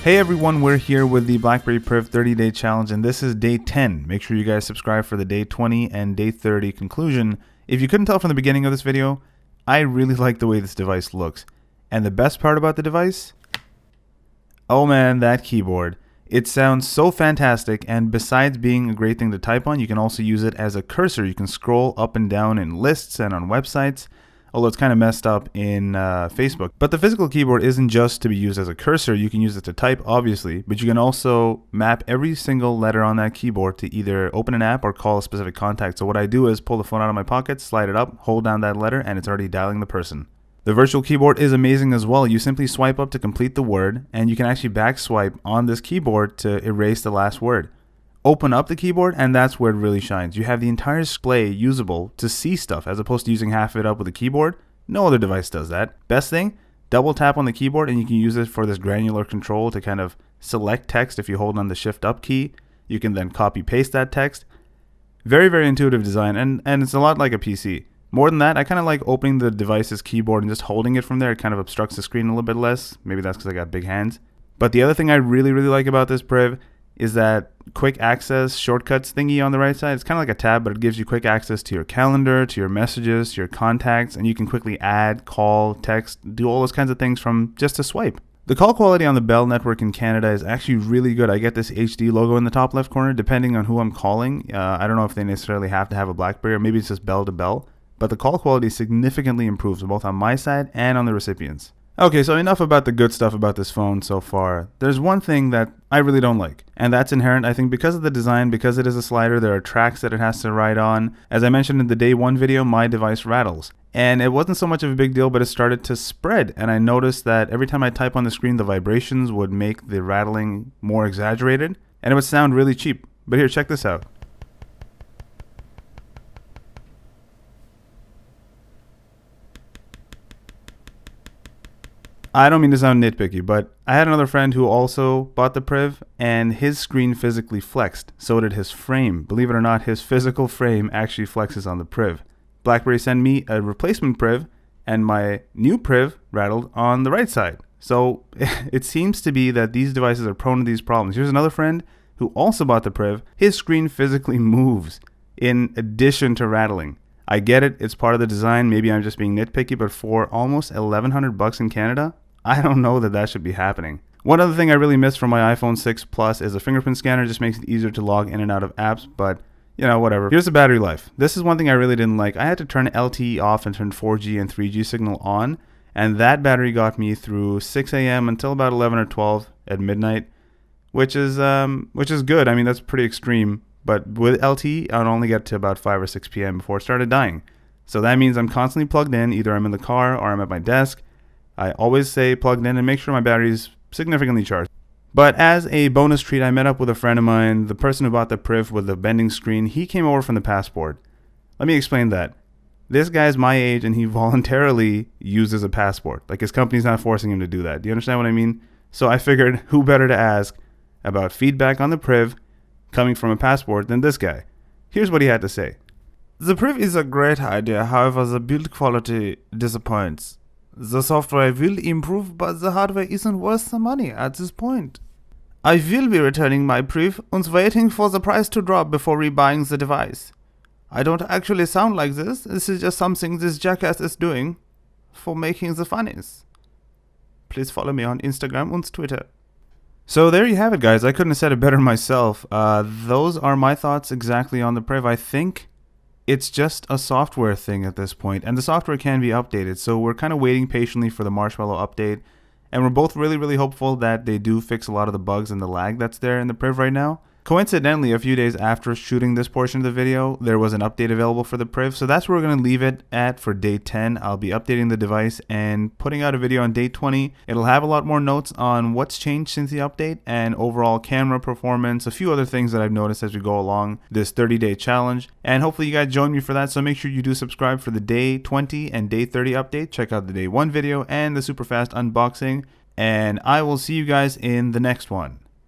Hey everyone, we're here with the Blackberry Priv 30-day challenge, and this is day 10. Make sure you guys subscribe for the day 20 and day 30 conclusion. If you couldn't tell from the beginning of this video, I really like the way this device looks. And the best part about the device? Oh man, that keyboard. It sounds so fantastic, and besides being a great thing to type on, you can also use it as a cursor. You can scroll up and down in lists and on websites. Although it's kind of messed up in Facebook. But the physical keyboard isn't just to be used as a cursor. You can use it to type, obviously, but you can also map every single letter on that keyboard to either open an app or call a specific contact. So what I do is pull the phone out of my pocket, slide it up, hold down that letter, and it's already dialing the person. The virtual keyboard is amazing as well. You simply swipe up to complete the word, and you can actually back swipe on this keyboard to erase the last word. Open up the keyboard, and that's where it really shines. You have the entire display usable to see stuff as opposed to using half of it up with a keyboard. No other device does that. Best thing, double tap on the keyboard and you can use it for this granular control to kind of select text. If you hold on the shift up key, you can then copy paste that text. Very, very intuitive design, and it's a lot like a PC. More than that, I kind of like opening the device's keyboard and just holding it from there. It kind of obstructs the screen a little bit less. Maybe that's because I got big hands. But the other thing I really, really like about this Priv is that quick access shortcuts thingy on the right side. It's kind of like a tab, but it gives you quick access to your calendar, to your messages, to your contacts, and you can quickly add, call, text, do all those kinds of things from just a swipe. The call quality on the Bell network in Canada is actually really good. I get this HD logo in the top left corner depending on who I'm calling. I don't know if they necessarily have to have a Blackberry or maybe it's just Bell to Bell, but the call quality significantly improves both on my side and on the recipient's. Okay, so enough about the good stuff about this phone so far. There's one thing that I really don't like, and that's inherent. I think because of the design, because it is a slider, there are tracks that it has to write on. As I mentioned in the day 1 video, my device rattles. And it wasn't so much of a big deal, but it started to spread. And I noticed that every time I type on the screen, the vibrations would make the rattling more exaggerated, and it would sound really cheap. But here, check this out. I don't mean to sound nitpicky, but I had another friend who also bought the Priv, and his screen physically flexed. So did his frame. Believe it or not, his physical frame actually flexes on the Priv. Blackberry sent me a replacement Priv, and my new Priv rattled on the right side. So it seems to be that these devices are prone to these problems. Here's another friend who also bought the Priv. His screen physically moves in addition to rattling. I get it, it's part of the design. Maybe I'm just being nitpicky, but for almost $1,100 in Canada, I don't know that should be happening. One other thing I really miss from my iPhone 6 Plus is a fingerprint scanner. It just makes it easier to log in and out of apps, but you know, whatever. Here's the battery life. This is one thing I really didn't like. I had to turn LTE off and turn 4G and 3G signal on, and that battery got me through 6 a.m. until about 11 or 12 at midnight, which is good. I mean, that's pretty extreme. But with LTE, I'd only get to about 5 or 6 p.m. before it started dying. So that means I'm constantly plugged in. Either I'm in the car or I'm at my desk. I always say plugged in and make sure my battery's significantly charged. But as a bonus treat, I met up with a friend of mine, the person who bought the Priv with the bending screen. He came over from the Passport. Let me explain that. This guy's my age and he voluntarily uses a Passport. Like his company's not forcing him to do that. Do you understand what I mean? So I figured who better to ask about feedback on the Priv coming from a Passport than this guy. Here's what he had to say. The Priv is a great idea, however the build quality disappoints. The software will improve, but the hardware isn't worth the money at this point. I will be returning my Priv and waiting for the price to drop before rebuying the device. I don't actually sound like this. This is just something this jackass is doing for making the funnies. Please follow me on Instagram and Twitter. So there you have it, guys. I couldn't have said it better myself. Those are my thoughts exactly on the Priv. I think it's just a software thing at this point, and the software can be updated. So we're kind of waiting patiently for the Marshmallow update, and we're both really, really hopeful that they do fix a lot of the bugs and the lag that's there in the Priv right now. Coincidentally, a few days after shooting this portion of the video, there was an update available for the Priv, so that's where we're going to leave it at for day 10. I'll be updating the device and putting out a video on day 20. It'll have a lot more notes on what's changed since the update and overall camera performance, a few other things that I've noticed as we go along this 30-day challenge, and hopefully you guys join me for that, so make sure you do subscribe for the day 20 and day 30 update. Check out the day 1 video and the super fast unboxing, and I will see you guys in the next one.